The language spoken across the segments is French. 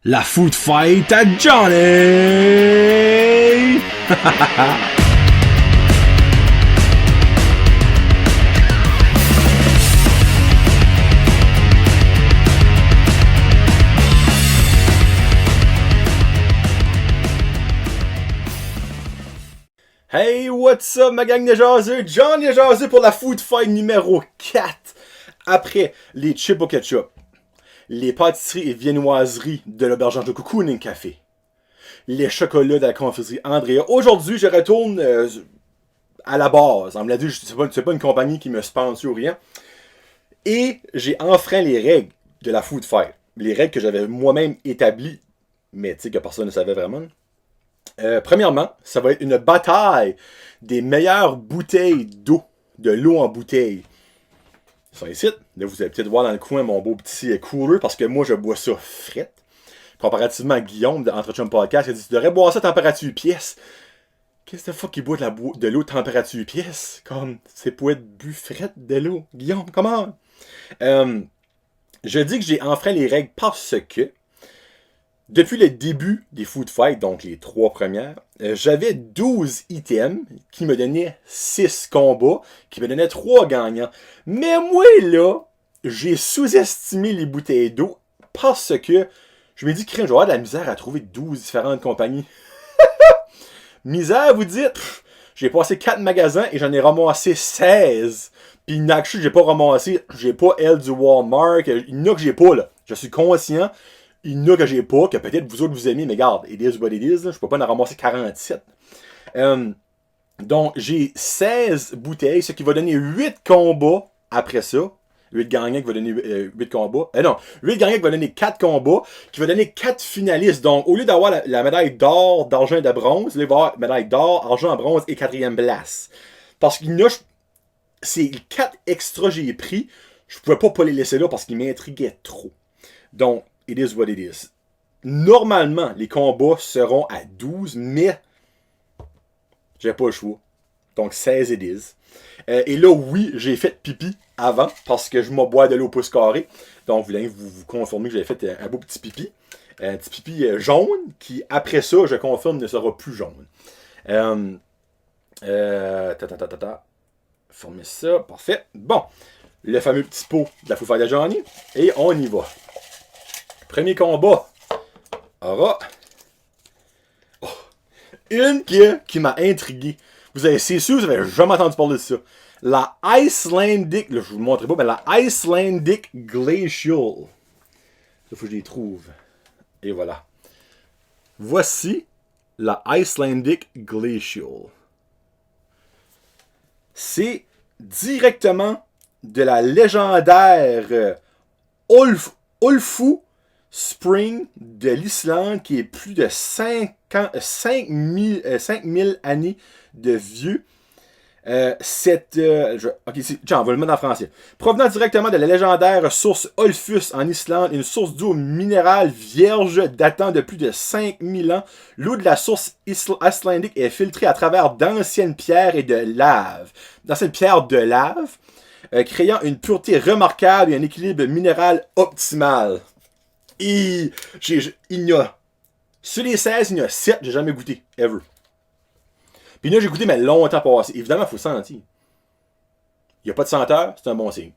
La food fight à Johnny! Hey, what's up ma gang de jaseux? Johnny a jaseux pour la food fight numéro 4. Après les chips au ketchup, les pâtisseries et viennoiseries de l'auberge de Cocooning Café, les chocolats de la confiserie Andrea. Aujourd'hui, je retourne à la base. On me l'a dit, c'est pas une compagnie qui me sponsor ou rien. Et j'ai enfreint les règles de la food fight. Les règles que j'avais moi-même établies, mais tu sais que personne ne savait vraiment. Premièrement, ça va être une bataille des meilleures bouteilles d'eau, de l'eau en bouteille. Ils sont ici. Là, vous allez peut-être voir dans le coin mon beau petit cooler parce que moi, je bois ça fret. Comparativement à Guillaume de Entre Chum Podcast, il a dit tu devrais boire ça température pièce. Qu'est-ce que fuck qu'il boit de l'eau température pièce? Comme, c'est pour être bu fret de l'eau. Guillaume, comment? Je dis que j'ai enfreint les règles parce que depuis le début des food fights, donc les 3 premières, j'avais 12 items qui me donnaient 6 combats, qui me donnaient 3 gagnants. Mais moi, là, j'ai sous-estimé les bouteilles d'eau parce que je me dis que je vais avoir de la misère à trouver 12 différentes compagnies. Misère, vous dites? J'ai passé 4 magasins et j'en ai ramassé 16. Puis actually, j'ai pas ramassé, j'ai pas elle du Walmart, il y en a que j'ai pas, là. Je suis conscient. Il y en a que j'ai pas, que peut-être vous autres vous aimez, mais regarde, it is what it is, là, je peux pas en ramasser 47. Donc, j'ai 16 bouteilles, ce qui va donner 8 combats après ça. 8 gagnants qui va donner 8 combats. Non, 8 gagnants qui va donner 4 combats, qui va donner 4 finalistes. Donc, au lieu d'avoir la médaille d'or, d'argent et de bronze, il va y avoir médaille d'or, argent, bronze et 4e place. Parce qu'il y en a, c'est 4 extras que j'ai pris, je pouvais pas les laisser là parce qu'ils m'intriguaient trop. Donc, it is what it is. Normalement, les combats seront à 12, mais j'ai pas le choix. Donc 16 it is. Et là, oui, j'ai fait pipi avant, parce que je m'en bois de l'eau pouce carré. Donc, vous confirmez que j'ai fait un beau petit pipi. Un petit pipi jaune, qui après ça, je confirme, ne sera plus jaune. Fermez ça, parfait. Bon, le fameux petit pot de la food fight de Johnny. Et on y va. Premier combat aura une qui m'a intrigué. C'est sûr, vous avez jamais entendu parler de ça. La Icelandic, là, je vous le montrerai pas, mais la Icelandic Glacial. Il faut que je les trouve. Et voilà. Voici la Icelandic Glacial. C'est directement de la légendaire Ulfu Spring de l'Islande qui est plus de 5000 années de vieux. On va le mettre en français. Provenant directement de la légendaire source Olfus en Islande, une source d'eau minérale vierge datant de plus de 5000 ans, l'eau de la source icelandique est filtrée à travers d'anciennes pierres et de lave. Créant une pureté remarquable et un équilibre minéral optimal. Et il y a, sur les 16, il y en a 7, j'ai jamais goûté, ever. Puis là, j'ai goûté, mais longtemps passé. Évidemment, il faut le sentir. Il n'y a pas de senteur, c'est un bon signe.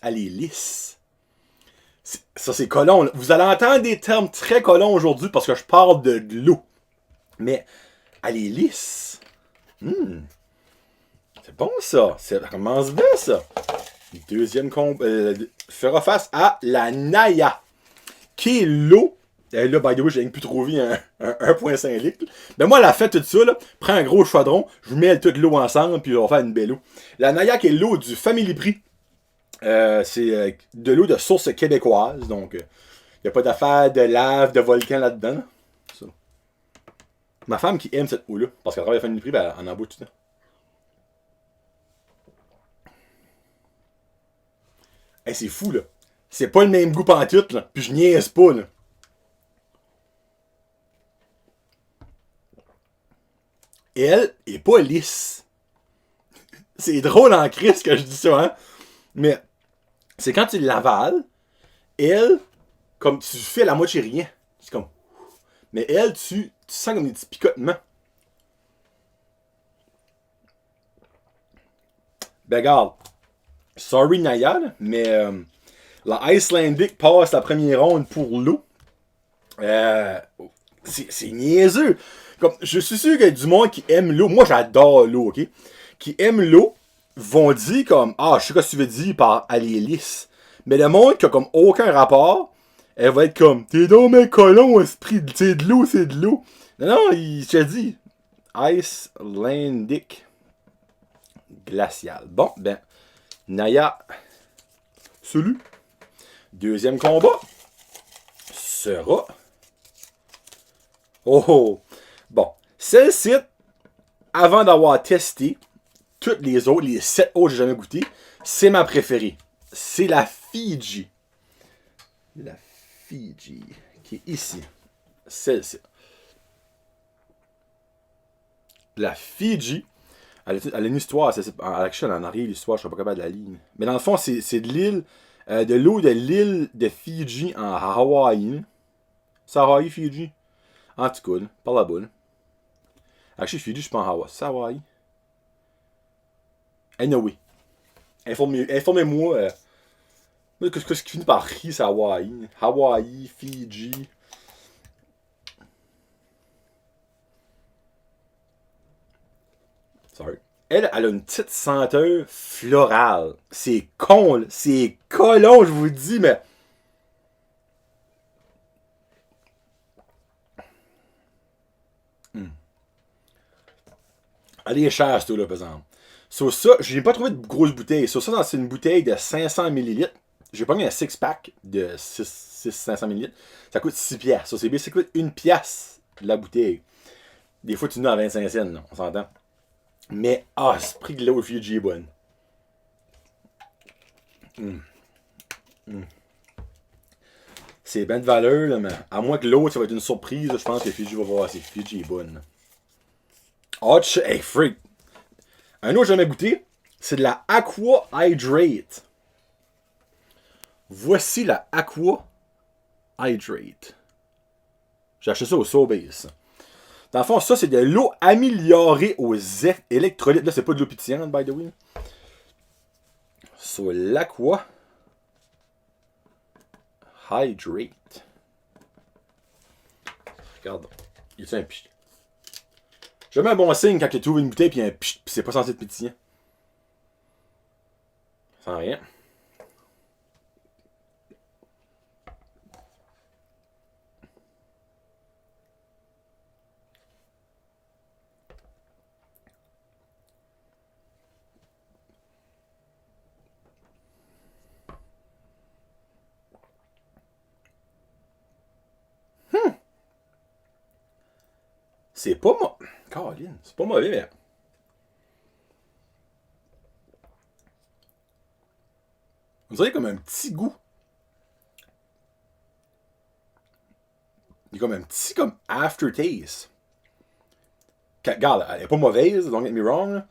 Elle est lisse. Ça, c'est colon. Vous allez entendre des termes très colons aujourd'hui parce que je parle de l'eau. Mais elle est lisse. C'est bon, ça. Ça commence bien, ça. Deuxième combat. Fera face à la Naya. Qui est l'eau. Là, by the way, j'ai rien pu trouver un 1,5 litres. Mais moi, elle a fait tout ça, là. Prends un gros chaudron, je mets toute l'eau ensemble, puis on va faire une belle eau. La Naya, qui est l'eau du Family Prix. C'est de l'eau de source québécoise, donc il n'y a pas d'affaire de lave, de volcan là-dedans. Là. Ça. Ma femme qui aime cette eau-là, parce qu'elle travaille à Family Prix, ben, elle en boit tout le temps. Hey, c'est fou, là. C'est pas le même goût pantoute, là. Puis je niaise pas, là. elle est pas lisse. C'est drôle en crise que je dis ça, hein. Mais c'est quand tu l'avales, elle, comme tu fais la moitié rien. C'est comme. Mais elle, tu sens comme des petits picotements. Ben regarde, sorry Naya, mais la Icelandic passe la première ronde pour l'eau. C'est niaiseux. Comme, je suis sûr qu'il y a du monde qui aime l'eau. Moi, j'adore l'eau, ok? Qui aime l'eau vont dire comme, ah, je sais ce que tu veux dire par elle est lisse. Mais le monde qui a comme aucun rapport, elle va être comme, t'es donc mes colons, esprit, c'est de l'eau, c'est de l'eau. Non, non, je te dis, Icelandic glacial. Bon, ben, Naya, salut. Deuxième combat sera. Oh! Bon, celle-ci, avant d'avoir testé toutes les autres, les 7 autres que j'ai jamais goûté, c'est ma préférée. C'est la Fiji. La Fiji, qui est ici. Celle-ci. La Fiji, elle a une histoire, en arrière, l'histoire, je ne serais pas capable de la lire. Mais dans le fond, c'est de l'île, de l'eau de l'île de Fiji en Hawaï. C'est Hawaï, Fiji? En tout cas, par la boule. Actually, Fiji, je suis pas en Hawaï. C'est Hawaï? Anyway. Informez-moi. Qu'est-ce qui finit par rire, c'est Hawaï? Hawaï, Fiji. Sorry. Elle a une petite senteur florale. C'est con, là. C'est colon, je vous dis, mais. Elle est chère, cette eau-là, par exemple. Sur ça, je n'ai pas trouvé de grosse bouteille. Sur ça, c'est une bouteille de 500 ml. J'ai pas mis un 6-pack de 500 ml. Ça coûte 6 piastres. Ça, c'est bien, ça coûte 1 piastre la bouteille. Des fois, tu nous à 25 cents, là, on s'entend. Mais, ce prix de l'eau Fiji est bonne. C'est bien de valeur, là, mais à moins que l'autre, ça va être une surprise, je pense que Fiji va voir. C'est Fiji est bonne. Hey, freak! Un autre que j'ai jamais goûté, c'est de la Aqua Hydrate. Voici la Aqua Hydrate. J'ai acheté ça au Sobeys. Dans le fond, ça, c'est de l'eau améliorée aux électrolytes. Là, c'est pas de l'eau pétillante, by the way. Sur l'Aqua Hydrate. Regarde. Il y a un pich. Jamais un bon signe quand tu trouves une bouteille puis un pich, puis c'est pas censé être pétillant. Sans rien. C'est pas mauvais. Caroline, c'est pas mauvais, mais. On dirait comme un petit goût. Il y a comme un petit comme aftertaste. Regarde, elle est pas mauvaise, don't get me wrong. Là.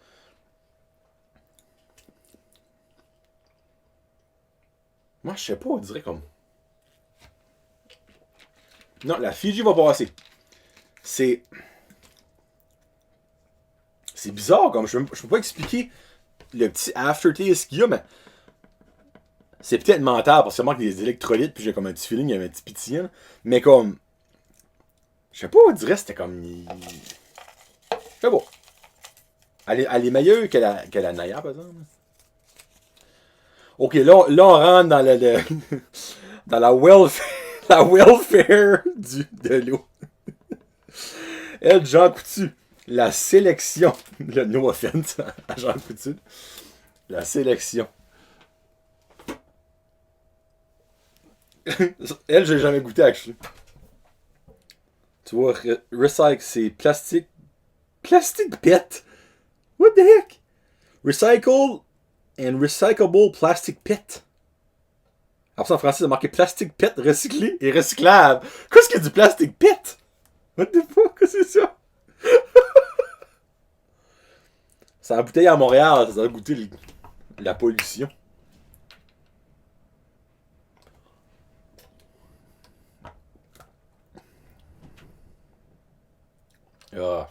Moi, je sais pas, on dirait comme. Non, la Fiji va passer. C'est bizarre, comme je peux pas expliquer le petit aftertaste qu'il y a, mais c'est peut-être mental parce que ça manque des électrolytes, puis j'ai comme un petit feeling, il y a un petit pétillant. Mais comme. Je sais pas, on dirait que c'était comme. Je sais pas. Elle est meilleure que la Naya, par exemple. Ok, là on rentre dans dans la welfare de l'eau. Elle, Jean Coutu. La sélection. Le no offense à Jean Coutu. La sélection. Elle, j'ai jamais goûté, actually. Tu vois, recycle, c'est plastique. Plastic pet? What the heck? Recycle and recyclable plastic pet. Après ça, en français, c'est marqué plastic pet recyclé et recyclable. Qu'est-ce qu'il y a du plastic pet? What the fuck? Qu'est-ce que c'est ça? C'est en bouteille à Montréal, ça doit goûter la pollution. Ah.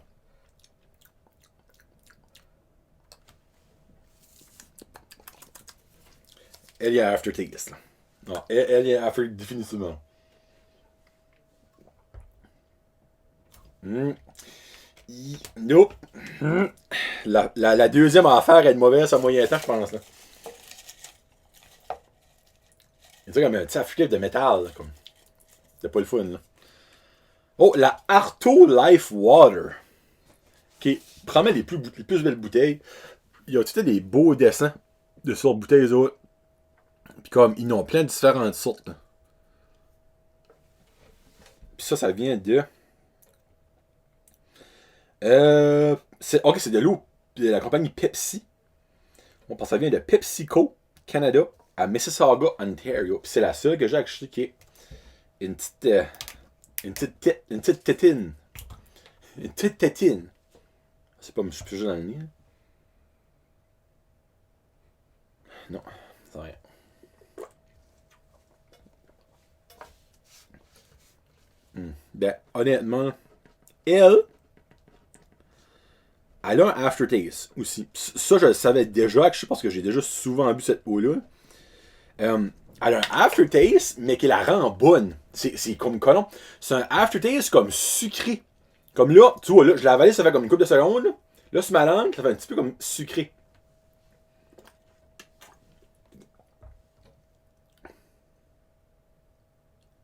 Elle y a aftertaste. Là. Non, elle y a after définitivement. Nope. La deuxième affaire est mauvaise à moyen temps, je pense. Là. C'est comme un petit afflip de métal. Là, comme. C'est pas le fun. Là. Oh, la Arto Life Water. Qui est probablement les plus belles bouteilles. Il y a tout des beaux dessins de sortes de bouteilles autres. Puis comme, ils ont plein de différentes sortes. Là. Puis ça vient de... c'est de l'eau de la compagnie Pepsi. On pense que ça vient de PepsiCo Canada à Mississauga, Ontario. Puis c'est la seule que j'ai achetée qui est une petite tétine. Une petite tétine. C'est pas me suis dans le nez. Non, c'est rien. Ben, honnêtement, elle a un aftertaste aussi. Ça, je le savais déjà, parce que j'ai déjà souvent bu cette eau-là. Elle a un aftertaste, mais qui la rend bonne. C'est comme colon. C'est un aftertaste comme sucré. Comme là, tu vois, là, je l'ai avalé, ça fait comme une couple de secondes. Là, sur ma langue, ça fait un petit peu comme sucré.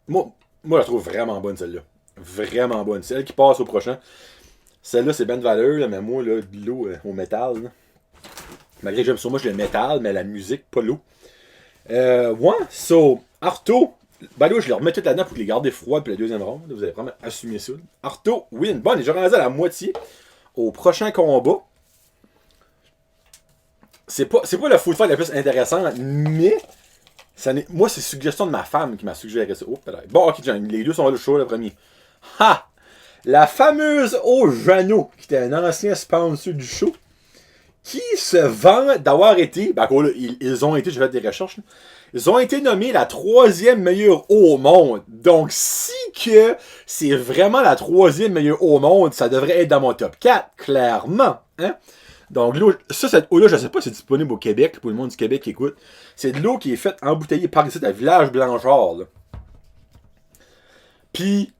Moi, je la trouve vraiment bonne, celle-là. Vraiment bonne. Celle qui passe au prochain. Celle-là, c'est ben de valeur, là, mais moi, là, de l'eau au métal. Là. Malgré que j'aime sur moi, je le métal, mais la musique, pas l'eau. Ouais, so, Arto. Ben là, je le remets tout là-dedans pour les garder froides pour la deuxième ronde. Vous allez vraiment assumer ça. Arto win. Bon, on est déjà rendu à la moitié. Au prochain combat. C'est pas la food fight la plus intéressante, mais moi, c'est suggestion de ma femme qui m'a suggéré ça. Oh, bon, ok, les deux sont là, chaud, le premier. Ha! La fameuse eau Jeannot, qui était un ancien sponsor du show, qui se vend d'avoir été, ben, ils ont été, j'ai fait des recherches, là, ils ont été nommés la 3e meilleure eau au monde. Donc, si que c'est vraiment la 3e meilleure eau au monde, ça devrait être dans mon top 4, clairement. Hein? Donc, l'eau, cette eau-là, je ne sais pas si c'est disponible au Québec, pour le monde du Québec qui écoute. C'est de l'eau qui est faite embouteillée par ici à Village Blanchard. Là. Puis,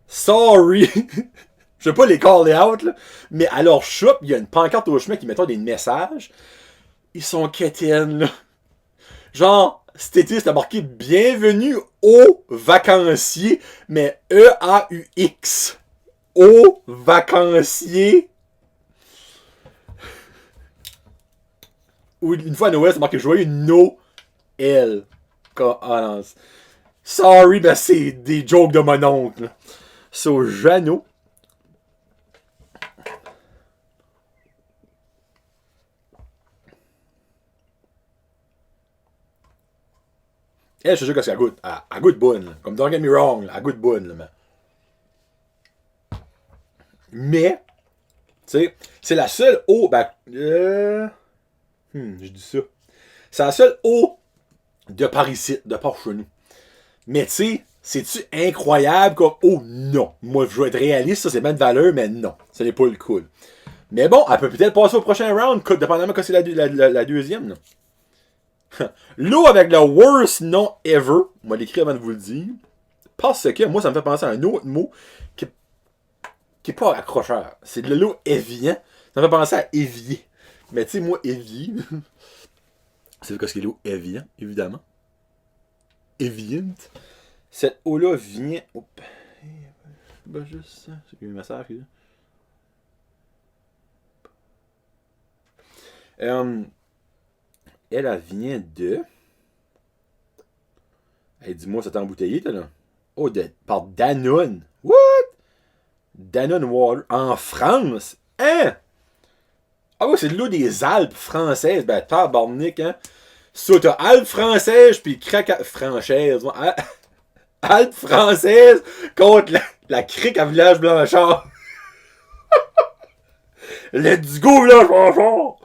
sorry, je vais pas les caller out, là, mais à leur shop, il y a une pancarte au chemin qui mettent des messages. Ils sont quétaines, là. Genre, cet été, c'était marqué Bienvenue aux vacanciers, mais E-A-U-X. Aux vacanciers. Ou une fois à Noël, c'est marqué Joyeux Noël. Ah non. Sorry, ben c'est des jokes de mon oncle. So, Jeannot. Elle, je sais que c'est elle goûte bonne. Comme don't get me wrong, elle goûte bonne. Là, mais, tu sais, c'est la seule eau. Je dis ça. C'est la seule eau de par ici, de par chez nous. Mais tu sais, c'est-tu incroyable comme oh non. Moi, je veux être réaliste, ça c'est bien de valeur, mais non. Ce n'est pas le cool. Mais bon, elle peut peut-être passer au prochain round, dépendamment que c'est la deuxième. Là. L'eau avec le worst nom ever, on va l'écrire avant de vous le dire. Parce que moi, ça me fait penser à un autre mot qui est pas accrocheur. C'est de l'eau éviant. Ça me fait penser à évier. Mais tu sais, moi, évier. C'est parce que l'eau éviant, évidemment. Éviant. Cette eau-là vient. Oups. Ben, juste ça. C'est un message là. Elle vient de. Hey, dis-moi, c'est embouteillé, là. Oh, par Danone. What? Danone Water. En France? Hein? Ah ouais, c'est de l'eau des Alpes françaises. Ben, tabarnak, hein? Ça, t'as Alpes françaises, puis crack française. Alpes françaises contre la crique à Village Blanchard. Let's go, là, chanson!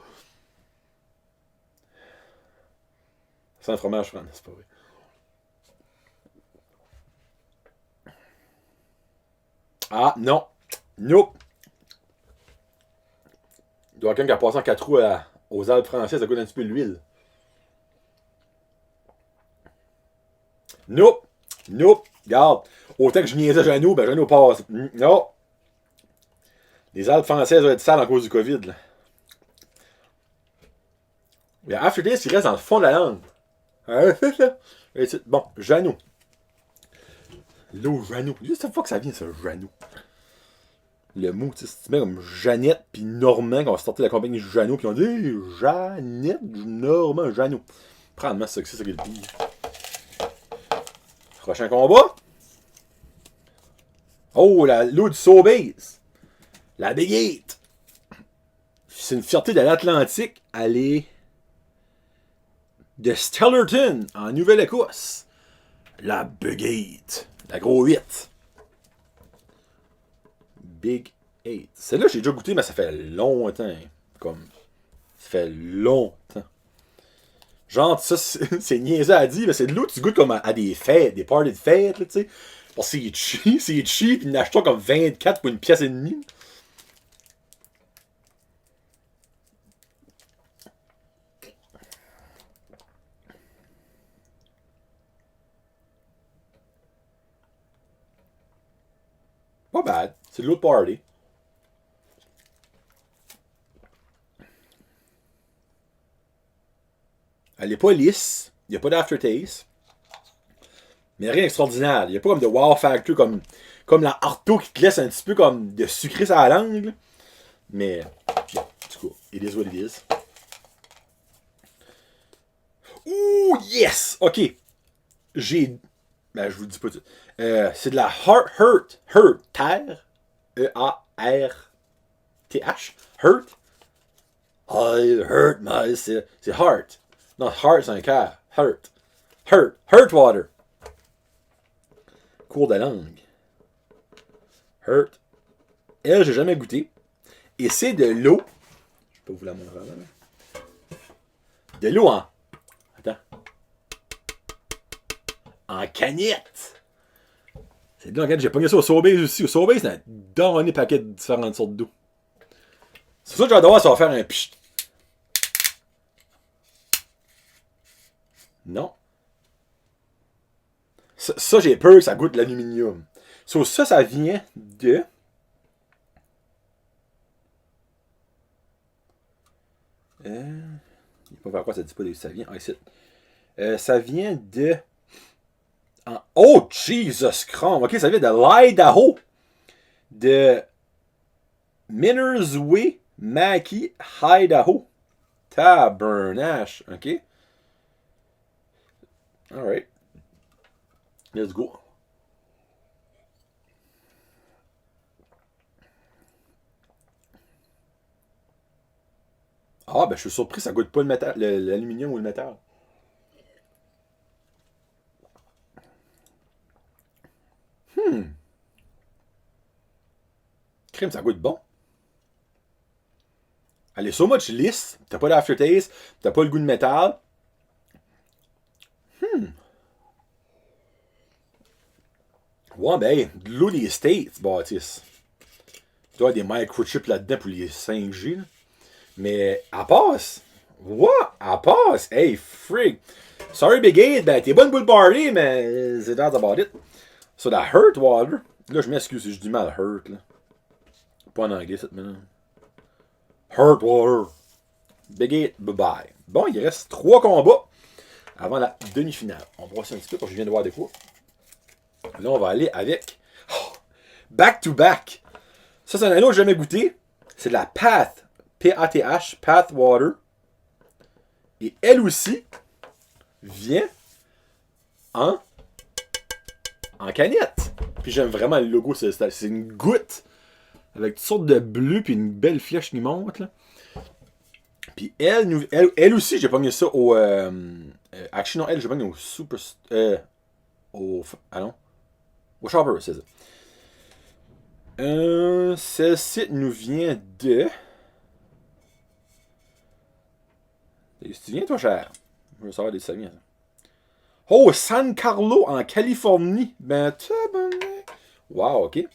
C'est un fromage, Fran, c'est pas vrai. Ah, non. Nope. Il doit y avoir quelqu'un qui a passé en 4 roues aux Alpes françaises, ça goûte un petit peu l'huile. Nope. Nope. Regarde. Autant que je niaisais Jeannot, ben Jeannot passe. Non. Les Alpes françaises doivent être sales à cause du COVID. Là. Le aftertaste, il reste dans le fond de la langue. C'est ça. Bon, Jeannot. L'eau Jeannot. Juste une fois que ça vient, ça, Jeannot. Le mot, tu sais, c'est même comme Jeannette puis Normand, qu'on va sortir de la compagnie Jeannot, puis on dit hey, Jeannette, Normand, Jeannot. Prends-moi ça que c'est le pire. Prochain combat. Oh, l'eau du Sobeys. La Big Eight. C'est une fierté de l'Atlantique. Elle est de Stellarton, en Nouvelle-Écosse. La Big Eight. La gros 8. Big 8. Celle-là, j'ai déjà goûté, mais ça fait longtemps. Comme. Ça fait longtemps. Genre, ça, c'est niaiseux à dire, mais c'est de l'eau que tu goûtes comme à des fêtes, des parties de fêtes, là, tu sais. Parce que c'est cheap, ils n'achètent comme 24 pour une pièce et demie. Pas bad. C'est de l'eau de party. Elle est pas lisse. Il n'y a pas d'aftertaste. Mais rien d'extraordinaire. Il n'y a pas comme de wow factor comme la Arto qui te laisse un petit peu comme de sucré sur la langue. Mais, bon, du coup, it is what it is. Ouh, yes! Ok. Ben, je vous le dis pas tout. C'est de la Hurt. Terre. E-A-R-T-H. Hurt. I hurt my... C'est heart. Non, heart, c'est un cœur. Hurt. Hurt water. Cours de langue. Hurt. Elle, j'ai jamais goûté. Et c'est de l'eau. Je peux vous la montrer là. De l'eau en... Attends. En canette. C'est de l'eau en canette. J'ai pogné ça au Sobeys aussi. Au Sobeys, c'est un donné paquet de différentes sortes d'eau. C'est ça que j'adore voir, ça va faire un pchit. Non. Ça, j'ai peur que ça goûte l'aluminium. Ça vient de... Il n'y a pas vers quoi ça dit pas ça vient. Ah, ici. Ça vient de... Oh, Jesus Christ! Ok, ça vient de l'Idaho. De... Minersway, Mackie, Idaho. Tabernache. Ok? Alright. Let's go. Ah, ben je suis surpris, ça goûte pas le métal, l'aluminium ou le métal. Crème, ça goûte bon. Elle est so much lisse. T'as pas d'aftertaste. T'as pas le goût de métal. Ouais, ben, de l'eau des States, Baptiste. Tu dois avoir des microchips là-dedans pour les 5G. Là. Mais, elle passe. What? Elle passe. Hey, freak. Sorry, Big 8, ben, t'es bonne boule party, mais c'est that's about it. So, la Hurt Water. Là, je m'excuse si je dis mal Hurt, là. Pas en anglais, cette minute. Hurt Water. Big 8, bye-bye. Bon, il reste 3 combats avant la demi-finale. On va voir ça un petit peu parce que je viens de voir des fois. Là, on va aller avec back-to-back. Ça, c'est un anneau que j'ai jamais goûté. C'est de la Path. P-A-T-H. Path Water. Et elle aussi vient en canette. Puis j'aime vraiment le logo. C'est une goutte avec toutes sortes de bleu puis une belle flèche qui monte. Là. Puis elle aussi, j'ai pogné ça au... actually, non, j'ai pogné au Super... non. Au Shopper, c'est ça. Celle-ci nous vient de... Tu viens, toi, cher? Je veux savoir des ça vient. Oh, San Carlo, en Californie. Ben, tabarnak. Wow, ok.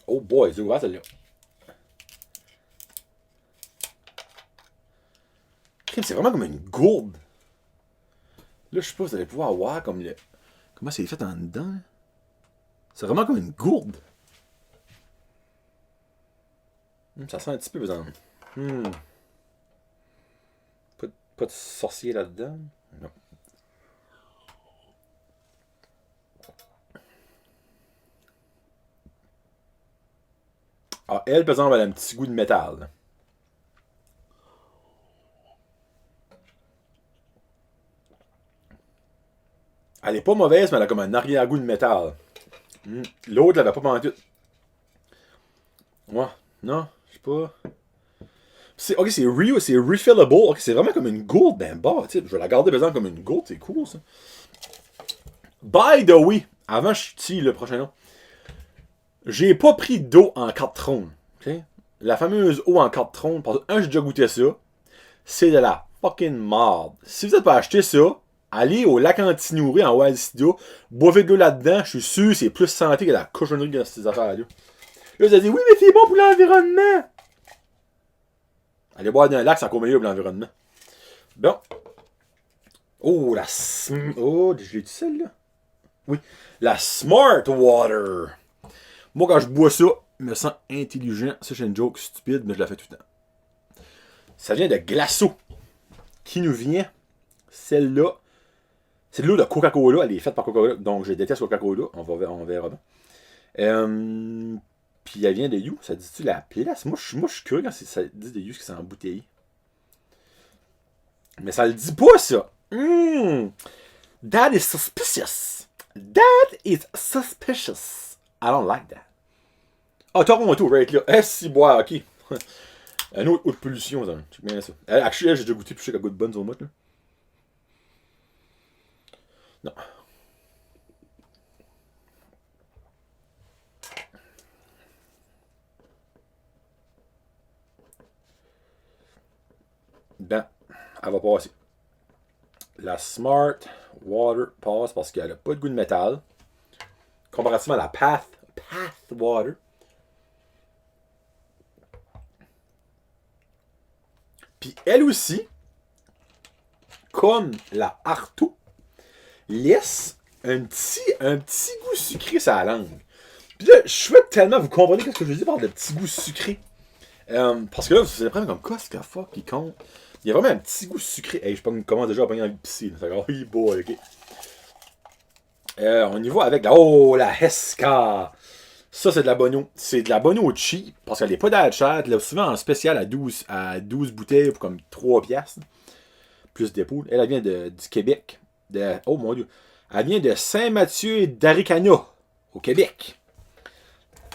Oh boy, c'est ouvert celle-là. C'est vraiment comme une gourde. Là, je sais pas, vous allez pouvoir voir comme le. Comment c'est fait en dedans. C'est vraiment comme une gourde. Ça sent un petit peu, par exemple. Pas de sorcier là-dedans. Non. Ah, elle, par exemple, elle a un petit goût de métal. Elle est pas mauvaise, mais elle a comme un arrière-goût de métal. L'autre, elle avait pas manqué. Ouais, non, je sais pas. Ok, c'est refillable. Ok, c'est vraiment comme une gourde ben bas. Je vais la garder par exemple comme une gourde, c'est cool ça. By the way, avant je tire le prochain nom. J'ai pas pris d'eau en 4 trônes. Okay? La fameuse eau en 4 trônes, parce que j'ai déjà goûté ça. C'est de la fucking merde. Si vous n'avez pas acheté ça, allez au lac Antinouri en Wallisidio, boivez de l'eau là-dedans, je suis sûr c'est plus santé que la cochonnerie de ces affaires-là. Là, vous allez dire, oui, mais c'est bon pour l'environnement. Allez boire dans un lac, c'est encore meilleur pour l'environnement. Bon. Oh, oh, je l'ai dit celle-là? Oui. La Smart Water. Moi, quand je bois ça, je me sens intelligent. Ça, c'est une joke stupide, mais je la fais tout le temps. Ça vient de Glasso. Qui nous vient? Celle-là. C'est de l'eau de Coca-Cola. Elle est faite par Coca-Cola. Donc, je déteste Coca-Cola. On verra bien. Puis, elle vient de You. Ça dit-tu la place? Moi, je suis curieux quand ça dit de You que c'est en bouteille. Mais ça le dit pas, ça. That is suspicious. That is suspicious. I don't like that. Ah, Toronto, right là. Si, bois, ok. Un autre haute pollution, ça. C'est bien ça. Actually, j'ai déjà goûté, puis je sais qu'elle goûte bonne sur moi, là. Non. Ben, elle va passer. La Smart Water passe parce qu'elle a pas de goût de métal. Comparativement à la Path Water. Puis elle aussi, comme la Arto, laisse un petit goût sucré sur la langue. Puis là, je souhaite tellement vous comprenez ce que je veux dire par le petit goût sucré. Parce que là, vous allez prendre comme quoi, ce qu'il fuck qui compte. Il y a vraiment un petit goût sucré. Hey, je commence déjà à prendre envie de pisser. Oui, boy, ok. On y va avec la. Oh, la Hesca. Ça, c'est de la bonne eau. C'est de la bonne eau cheap. Parce qu'elle n'est pas d'achat. Elle est souvent en spécial à 12 bouteilles pour comme 3 piastres. Plus d'épaule. Elle vient du Québec. Oh mon dieu. Elle vient de Saint-Mathieu d'Aricana. Au Québec.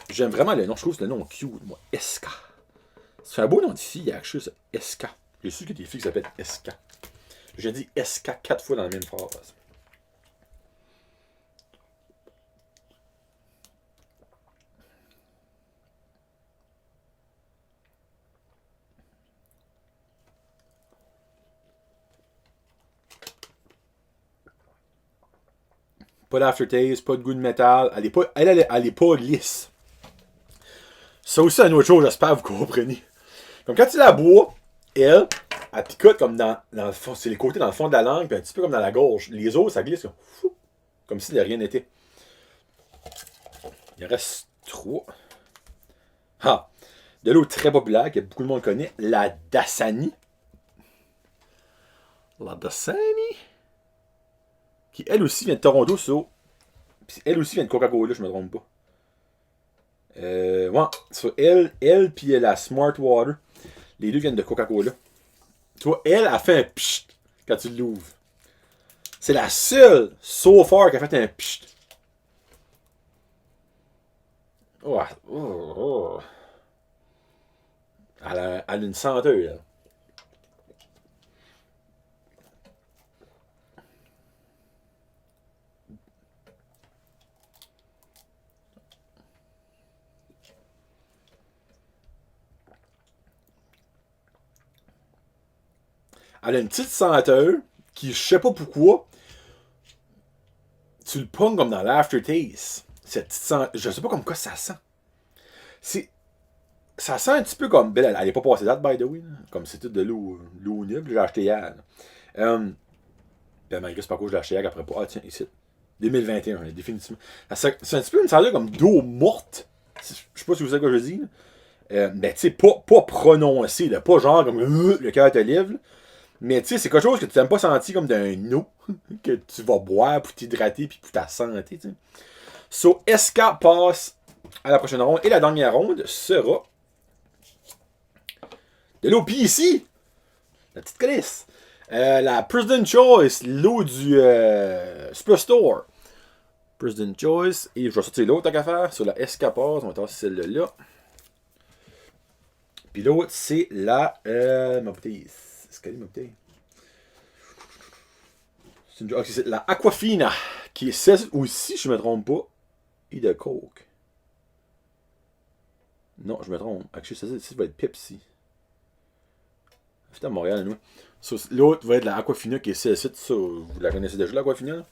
J'aime vraiment le nom. Je trouve que c'est le nom cute. Moi, Esca. C'est un beau nom de fille, actually, ça. Esca. J'ai su qu'il y a des filles qui s'appellent Esca. J'ai dit Esca 4 fois dans la même phrase. Pas d'aftertaste, pas de goût de métal. Elle est pas lisse. Ça aussi, c'est une autre chose, j'espère que vous comprenez. Comme quand tu la bois, elle picote comme dans le fond. C'est les côtés dans le fond de la langue, puis un petit peu comme dans la gorge. Les autres, ça glisse comme si de rien n'était. Il en reste 3. Ah! De l'eau très populaire que beaucoup de monde connaît, la Dasani. La Dasani. Qui elle aussi vient de Toronto, puis elle aussi vient de Coca-Cola, je me trompe pas. Ouais, so elle puis la Smart Water, les deux viennent de Coca-Cola. Tu vois, elle a fait un pchit quand tu l'ouvres. C'est la seule, so far, qui a fait un pchit. Oh, oh, oh. Elle a une senteur, elle. Elle a une petite senteur qui, je sais pas pourquoi, tu le pognes comme dans l'aftertaste. Cette petite senteur, je sais pas comme quoi ça sent. Ça sent un petit peu comme. Ben, elle est pas passée date, by the way. Là. Comme c'est tout de l'eau nulle. J'ai acheté hier. Ben, malgré c'est pas quoi je l'ai acheté hier après pas. Ah, tiens, ici. 2021, définitivement. C'est un petit peu une senteur comme d'eau morte. Je sais pas si vous savez quoi je dis. Ben, tu sais, pas prononcé. Là, pas genre comme le cœur te livre. Mais tu sais, c'est quelque chose que tu n'aimes pas sentir comme d'un eau que tu vas boire pour t'hydrater puis pour ta santé. T'sais. So, SK passe à la prochaine ronde. Et la dernière ronde sera de l'eau PC. La petite colisse. La President Choice, l'eau du Superstore. President Choice. Et je vais sortir l'autre à qu'à faire. Sur la SK passe, on va tasser celle-là. Puis l'autre, c'est la. Ma bouteille. C'est quelle est ma bouteille? C'est la Aquafina. Qui est 16 aussi, je me trompe pas. Et de Coke. Non, je me trompe. Actually, ça va être Pepsi. C'est à Montréal, nous. So, l'autre va être la Aquafina qui est 16. So, vous la connaissez déjà, l'Aquafina? Là?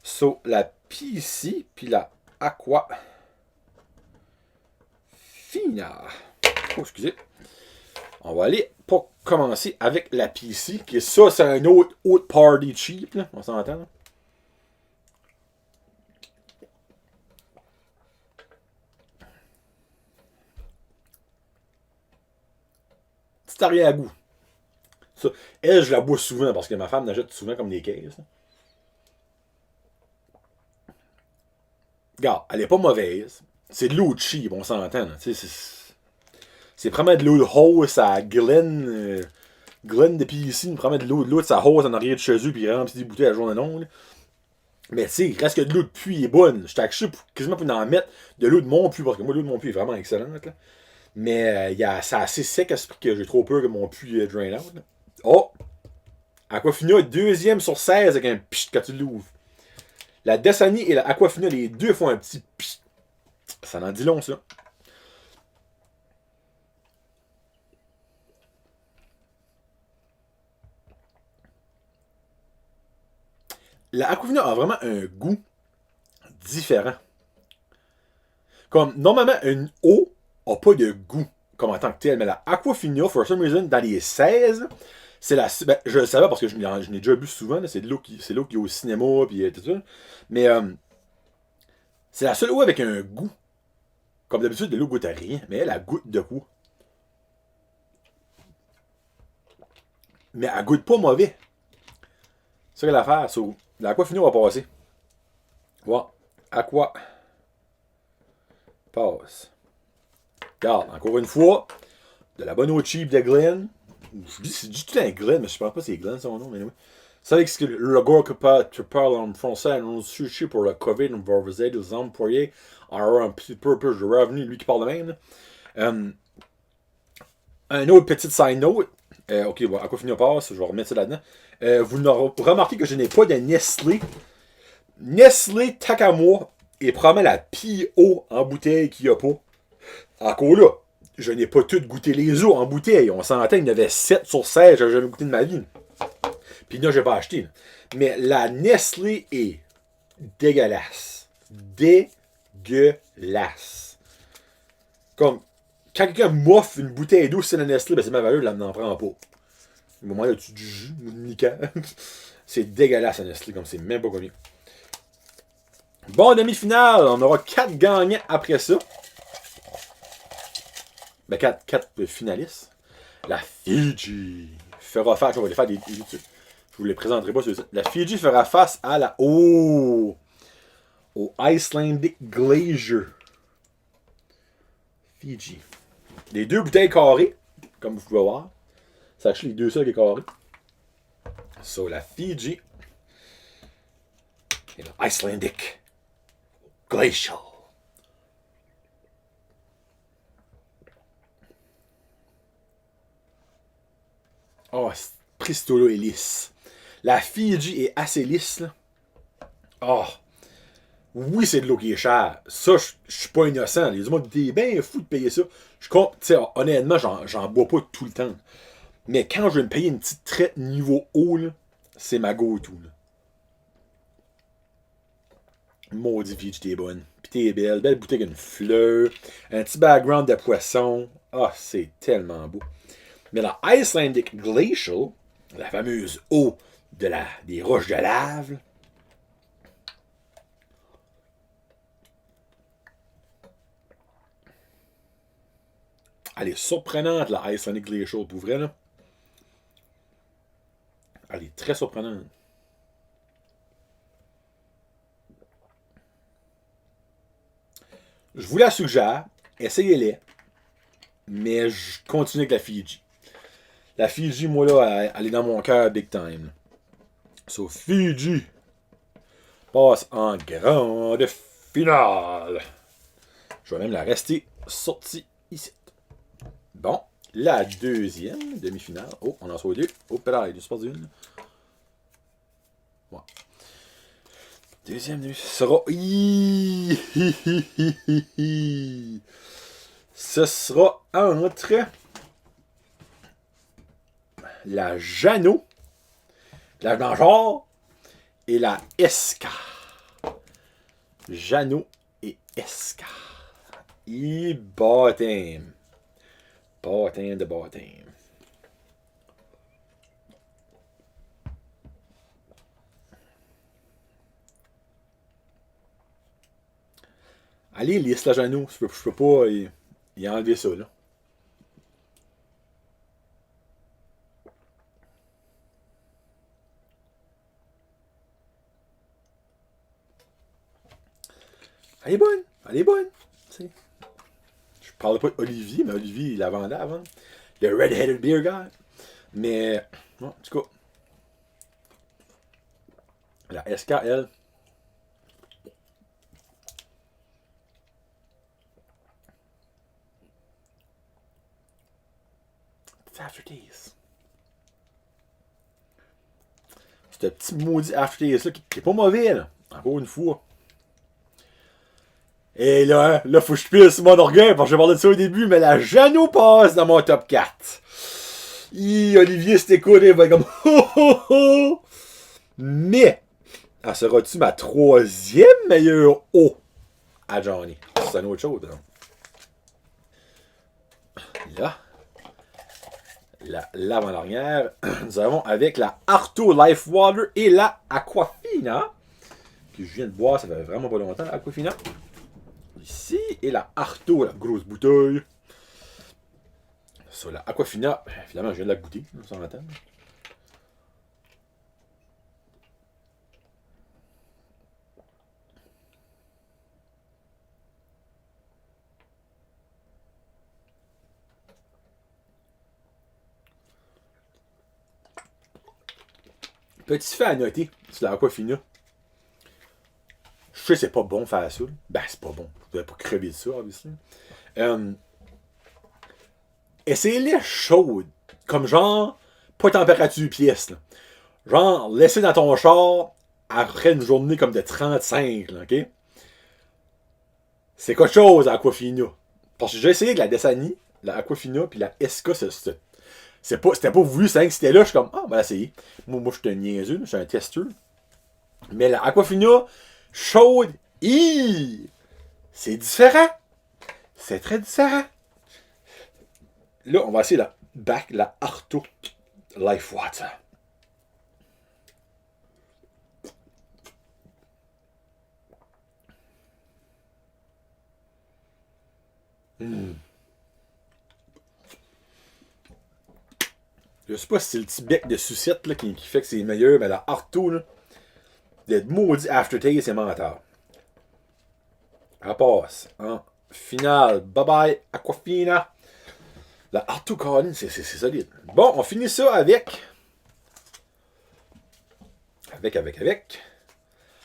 So, la PC, puis la Aquafina. Oh, excusez. On va aller pour commencer avec la PC, qui est ça, c'est un autre party cheap, là. On s'entend, là. Petit arrière-goût. Ça, elle, je la bois souvent parce que ma femme l'achète souvent comme des caisses. Là. Regarde, elle est pas mauvaise. C'est de l'eau cheap, on s'entend. C'est vraiment de l'eau de hausse à Glen. Glen de PC, vraiment de l'eau de sa hausse en arrière de chez eux, puis il remplit des bouteilles à journée longue. Mais tu sais, il reste que de l'eau de puits est bonne. Je t'accuse quasiment pour en mettre de l'eau de mon puits, parce que moi, l'eau de mon puits est vraiment excellente. Là. Mais c'est assez sec à ce prix que j'ai trop peur que mon puits drain out. Là. Oh! Aquafina, deuxième sur 16 avec un pchit quand tu l'ouvres. La Dasani et la Aquafina, les deux font un petit pchit. Ça en dit long, ça. La Aquafina a vraiment un goût différent. Comme, normalement, une eau n'a pas de goût comme en tant que tel, mais la Aquafina, for some reason, dans les 16, c'est la. Ben, je le savais parce que je l'ai déjà bu souvent, là, c'est l'eau qui est au cinéma, puis tout ça. Mais c'est la seule eau avec un goût. Comme d'habitude, de l'eau goûte à rien, mais elle goûte de quoi. Mais elle goûte pas mauvais. C'est ça qu'elle a à faire. So, l'Aquafina va passer. Voilà. Aqua. Passe. Regarde, encore une fois, de la bonne eau cheap de Glen. Je dis tout un Glen, mais je pense pas que c'est Glen son nom, mais oui. Vous savez que le gars qui parle en français annonce sushi pour le COVID, on va vous aider les employés à avoir un petit peu plus de revenus, lui qui parle de même. Un autre petite side note. Ok, bon, Aquafina passe, je vais remettre ça là-dedans. Vous remarquez que je n'ai pas de Nestlé. Nestlé Takamo est probablement la pire eau en bouteille qu'il n'y a pas. Encore là, je n'ai pas tout goûté les eaux en bouteille. On s'entend, il y en avait 7 sur 16, j'avais jamais goûté de ma vie. Puis là, j'ai pas acheté. Mais la Nestlé est dégueulasse. Dégueulasse. Comme, quand quelqu'un m'offre une bouteille d'eau, c'est la Nestlé, ben c'est ma valeur, je n'en prends pas. Au moment là, tu du jus, ou de Nika. C'est dégueulasse la Nestlé, comme c'est même pas connu. Bon, demi-finale, on aura 4 gagnants après ça. Ben, 4 finalistes. La Fiji fera face. On va les faire des. Je vous les présenterai pas sur le site. La Fiji fera face à la. Oh! Au Icelandic Glacier. Fiji. Les deux bouteilles carrées, comme vous pouvez voir. Sachez les deux seuls qui sont carrés. So, la Fiji. Et le Icelandic Glacial. Oh, Pristolo est lisse. La Fiji est assez lisse, là. Oh. Oui, c'est de l'eau qui est chère. Ça, je suis pas innocent. Les gens disent, t'es bien fou de payer ça. Honnêtement, j'en bois pas tout le temps. Mais quand je vais me payer une petite traite niveau haut, là, c'est ma go-to. Là. Maudit Fiji, t'es bonne. Pis t'es belle. Belle bouteille avec une fleur. Un petit background de poisson. Ah, c'est tellement beau. Mais la Icelandic Glacial, la fameuse eau des roches de lave, elle est surprenante, la Icelandic Glacial, pour vrai, là. Elle est très surprenante. Je vous la suggère, essayez-les, mais je continue avec la Fiji. La Fiji, moi, là, elle est dans mon cœur big time. So, Fiji passe en grande finale. Je vais même la rester sortie ici. Bon, la deuxième demi-finale. Oh, on en soit deux. Oh, pédale, il est super d'une. Ouais. Deuxième demi-finale ce sera entre la Jano, la Blanchard et la Esca. Jano et Esca. Bottom. Bottom de bottom. Allez, lisse la Jano. Je peux pas y enlever ça, là. Elle est bonne. Elle est bonne. T'sais. Je parle pas d'Olivier, mais Olivier, il la vendait avant. Le Red-Headed Beer Guy. Mais, bon, en tout cas, la SKL. Aftertaste. Ce petit maudit aftertaste là qui est pas mauvais, là. Encore une fois. Et là, faut que je pisse mon orgueil, parce que j'ai parlé de ça au début, mais la Jano passe dans mon top 4. Olivier, si t'écoutes, il va être comme ho ho ho. Mais, elle sera-tu ma troisième meilleure eau à Johnny? C'est une autre chose, hein. Là, la l'avant-dernière, nous avons avec la Arto Life Water et la Aquafina, que je viens de boire, ça fait vraiment pas longtemps, la Aquafina. Ici, et la Arto, la grosse bouteille. Ça, la Aquafina, finalement, je viens de la goûter, on s'entend. Petit fait à noter sur la Aquafina. Je sais que c'est pas bon faire ça. Ben, c'est pas bon. Vous devez pas crever de ça, obviously. Essayez-les chaudes. Comme genre, pas température pièce. Là. Genre, laissez dans ton char après une journée comme de 35, là, ok? C'est quelque chose, la Aquafina. Parce que j'ai essayé avec la Dessani, la Aquafina, puis la SK, c'était pas voulu, c'est que c'était là, je suis comme, ah, on va l'essayer. Moi, je suis un niaiseux, je suis un testeur. Mais la Aquafina, chaude, c'est différent. C'est très différent. Là, on va essayer la Arto Life Water. Je sais pas si c'est le petit bec de sucette là, qui fait que c'est meilleur, mais la Arto, là, le maudit aftertaste, c'est mental. Elle passe en finale. Bye bye, Aquafina. La Arto Colin, c'est solide. Bon, on finit ça avec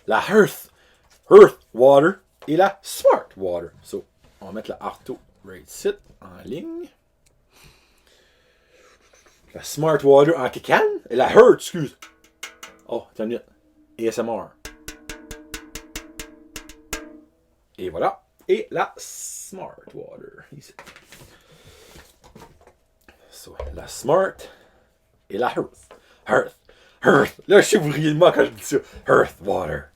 la Earth Water et la Smart Water. So, on va mettre la Arto right sit en ligne. La Smart Water en cacane. Et la Earth, excuse. Oh, t'as une minute. ASMR. Et voilà. Et la Smart Water. Ici. So, la Smart et la Earth. Earth. Earth. Là, je sais vous riez de moi quand je dis ça. Earth, water.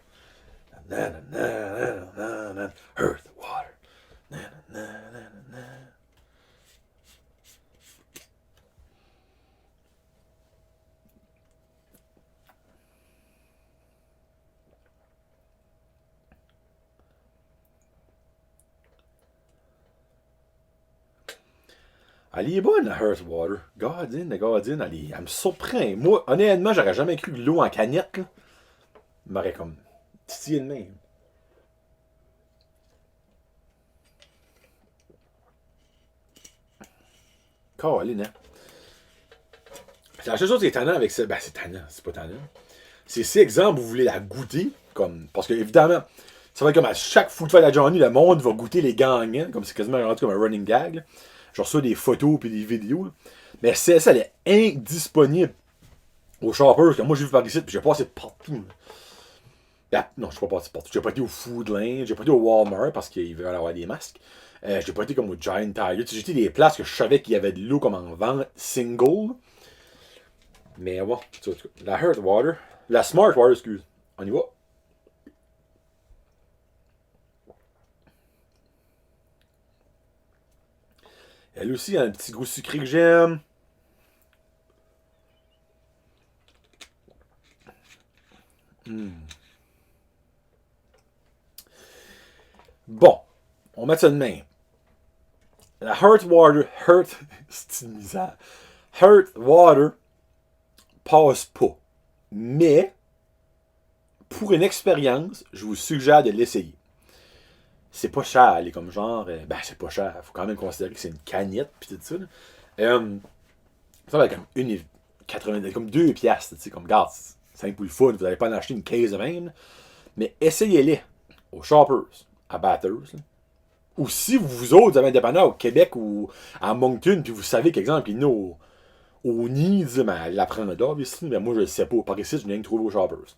Earth, water. Elle est bonne, la Hearthwater. Godin, elle me surprend. Moi, honnêtement, j'aurais jamais cru que l'eau en canette, là, m'aurait comme titillé de même. Caroline, hein. C'est la seule chose qui est tannant avec ça. Ben, c'est tannant, c'est pas tannant. C'est si, exemple, vous voulez la goûter, comme. Parce que, évidemment, ça va être comme à chaque foot fight à Johnny, le monde va goûter les gagnants, comme c'est quasiment rendu comme un running gag. Là. Je reçois des photos et des vidéos. Là. Mais ça, elle est indisponible aux shoppers, que moi j'ai vu par ici, puis j'ai passé partout. Ben, non, je suis pas passé partout. J'ai pas été au Foodland, j'ai pas été au Walmart parce qu'ils veulent avoir des masques. J'ai pas été comme au Giant Tiger. J'ai été des places que je savais qu'il y avait de l'eau comme en vente single. Mais bon, la Hearthwater, la Smart Water, excuse. On y va. Elle aussi a un petit goût sucré que j'aime. Bon, on met ça de main. La Hearthwater, c'est une misère. Hearthwater passe pas. Mais, pour une expérience, je vous suggère de l'essayer. C'est pas cher, elle est comme genre. Ben, c'est pas cher. Faut quand même considérer que c'est une canette, pis tout ça. Ça va être comme 1,80, comme 2 piastres, tu sais, comme, regarde, c'est un peu le fun, vous n'allez pas en acheter une case de même. Mais essayez-les aux shoppers, à Bathurst. Là. Ou si vous autres, vous avez un dépanneur au Québec ou à Moncton, puis vous savez qu'exemple, il y en a au Needs, ben, elle l'apprend là, mais moi je le sais pas. Par ici, je viens de trouver aux shoppers.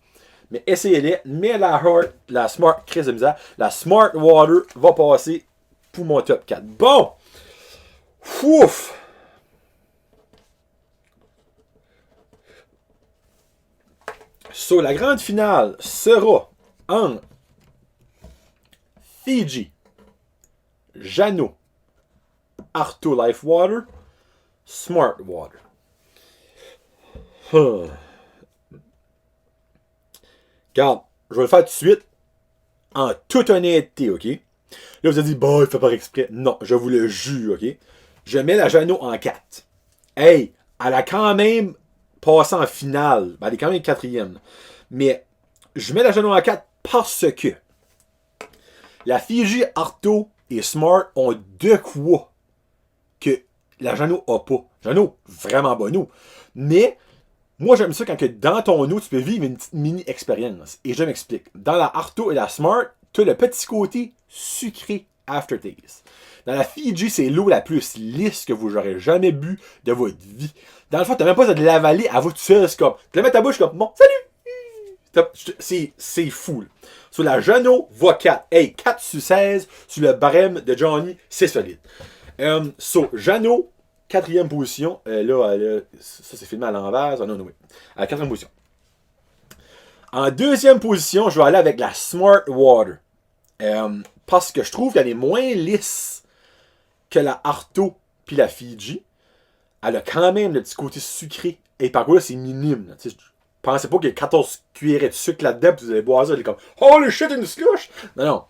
Mais essayez-les, mais la Smart, crise de misère, la Smart Water va passer pour mon top 4. Bon! Ouf! So, la grande finale sera entre Fiji, Jano, Arto Life Water, Smart Water. Regarde, je vais le faire tout de suite, en toute honnêteté, ok? Là, vous avez dit, bah, il fait pas exprès. Non, je vous le jure, ok? Je mets la Jano en 4. Hey, elle a quand même passé en finale. Ben, elle est quand même quatrième. Mais, je mets la Jano en 4 parce que la Fiji, Arto et Smart ont de quoi que la Jano a pas. Jano, vraiment bon eau. Mais, moi, j'aime ça quand que dans ton eau, tu peux vivre une petite mini-expérience. Et je m'explique. Dans la Arto et la Smart, tu as le petit côté sucré aftertaste. Dans la Fiji, c'est l'eau la plus lisse que vous n'aurez jamais bu de votre vie. Dans le fond, tu n'as même pas de l'avaler à votre seule scope. Tu la mets à ta bouche comme, bon, salut! C'est fou. Là. Sur la Jano, va 4. Hey, 4 sur 16 sur le barème de Johnny, c'est solide. Jano, quatrième position. Là, ça c'est filmé à l'envers. Ah non, oui. À la quatrième position. En deuxième position, je vais aller avec la Smart Water. Parce que je trouve qu'elle est moins lisse que la Arto puis la Fiji. Elle a quand même le petit côté sucré. Et par contre, là, c'est minime. Là. Pensez pas qu'il y a 14 cuillerées de sucre là-dedans, puis vous allez boire ça, elle est comme holy shit, une slush! Non.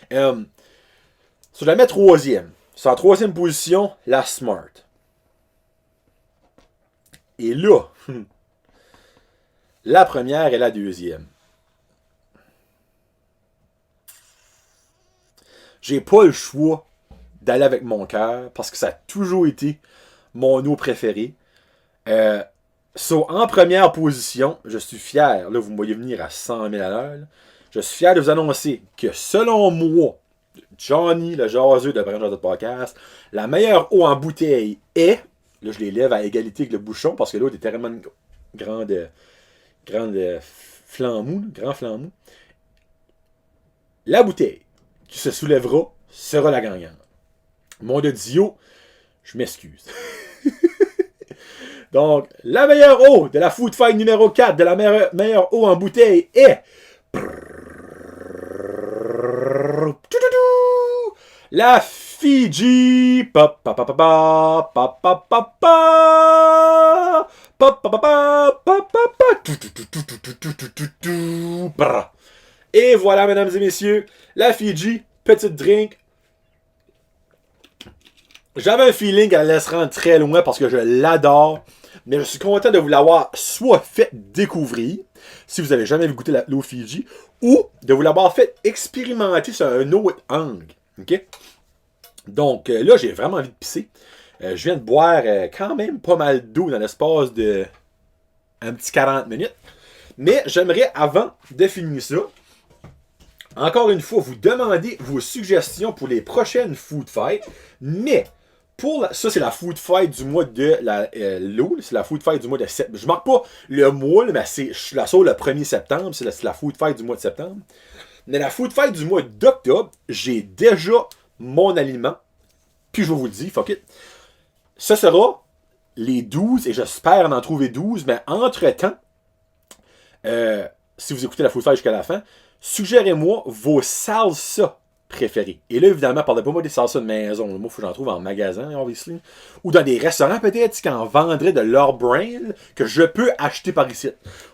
Je la mets troisième. C'est en troisième position, la Smart. Et là, la première et la deuxième. J'ai pas le choix d'aller avec mon cœur parce que ça a toujours été mon eau préférée. En première position, je suis fier, là vous me voyez venir à 100 000 à l'heure, je suis fier de vous annoncer que selon moi, Johnny, le jaseux de Brand de Podcast, la meilleure eau en bouteille est, là je les lève à égalité avec le bouchon parce que l'autre est tellement grande flambeau, grand flambeau. La bouteille qui se soulèvera sera la gagnante. Mon de Dio, je m'excuse. Donc, la meilleure eau de la Food Fight numéro 4 de la meilleure eau en bouteille est... La Fiji. Et voilà, mesdames et messieurs, la Fiji, petite drink. J'avais un feeling qu'elle allait se rendre très loin parce que je l'adore. Mais je suis content de vous l'avoir soit fait découvrir, si vous n'avez jamais goûté l'eau Fiji, ou de vous l'avoir fait expérimenter sur un autre angle. OK? Donc là, j'ai vraiment envie de pisser. Je viens de boire quand même pas mal d'eau dans l'espace de un petit 40 minutes. Mais j'aimerais, avant de finir ça, encore une fois, vous demander vos suggestions pour les prochaines Food Fights. Mais, ça, c'est la Food Fight du mois de l'eau. C'est la Food Fight du mois de septembre. Je ne marque pas le mois, mais je la sors le 1er septembre. C'est la Food Fight du mois de septembre. Mais la Food Fight du mois d'octobre, j'ai déjà mon aliment. Puis je vais vous le dire, fuck it. Ce sera les 12, et j'espère en trouver 12, mais entre-temps, si vous écoutez la Food Fight jusqu'à la fin, suggérez-moi vos salsas préférés. Et là, évidemment, parlez pas moi des salsas de maison. Moi, il faut que j'en trouve en magasin, obviously. Ou dans des restaurants, peut-être, qui en vendraient de leur brand, que je peux acheter par ici.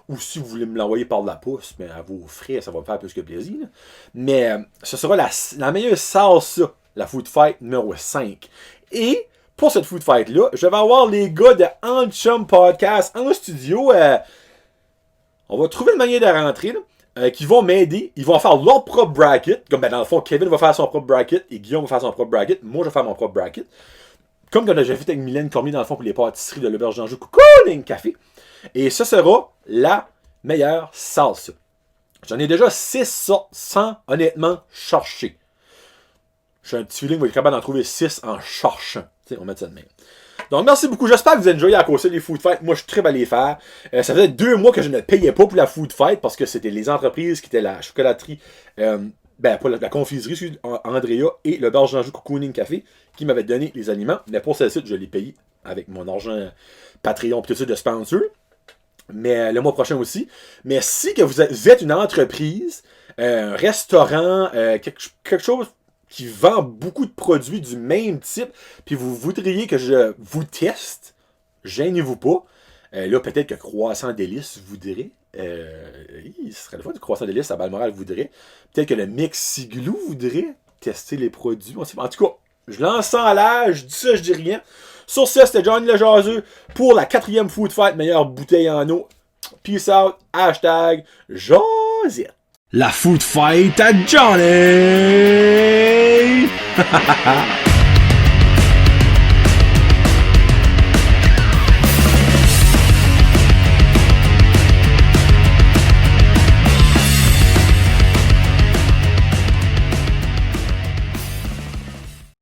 Ou si vous voulez me l'envoyer par la pouce, mais à vos frais, ça va me faire plus que plaisir. Là. Mais ce sera la meilleure salsa, la Food Fight numéro 5. Et pour cette Food Fight-là, je vais avoir les gars de Anchum Podcast en studio. On va trouver une manière de rentrer, là. Qui vont m'aider. Ils vont faire leur propre bracket. Comme dans le fond, Kevin va faire son propre bracket et Guillaume va faire son propre bracket. Moi, je vais faire mon propre bracket. Comme on a déjà fait avec Mylène Cormier dans le fond pour les pâtisseries de l'Auberge d'Anjou Cocooning Café. Et ça sera la meilleure salsa. J'en ai déjà 6 sortes sans honnêtement chercher. J'ai un petit feeling que vous êtes capable d'en trouver 6 en cherchant. T'sais, on met ça de même. Donc, merci beaucoup. J'espère que vous enjoyez à cause des Food Fight. Moi, je suis très mal les faire. Ça faisait 2 mois que je ne payais pas pour la Food Fight parce que c'était les entreprises qui étaient la chocolaterie, pas la confiserie, Andrea et le Berge d'Anjou Cocooning Café qui m'avaient donné les aliments. Mais pour celle-ci, je l'ai payé avec mon argent Patreon et tout ça de sponsor. Mais le mois prochain aussi. Mais si que vous êtes une entreprise, un restaurant, quelque chose qui vend beaucoup de produits du même type, puis vous voudriez que je vous teste, gênez-vous pas. Là, peut-être que Croissant Délice voudrait. Ce serait le fun, du Croissant Délice à Balmoral voudrait. Peut-être que le Mix Siglou voudrait tester les produits. En tout cas, je lance ça à l'air, je dis ça, je dis rien. Sur ce, c'était Johnny le Jaseux pour la 4e Food Fight, meilleure bouteille en eau. Peace out, hashtag Josette. La Food Fight à Johnny!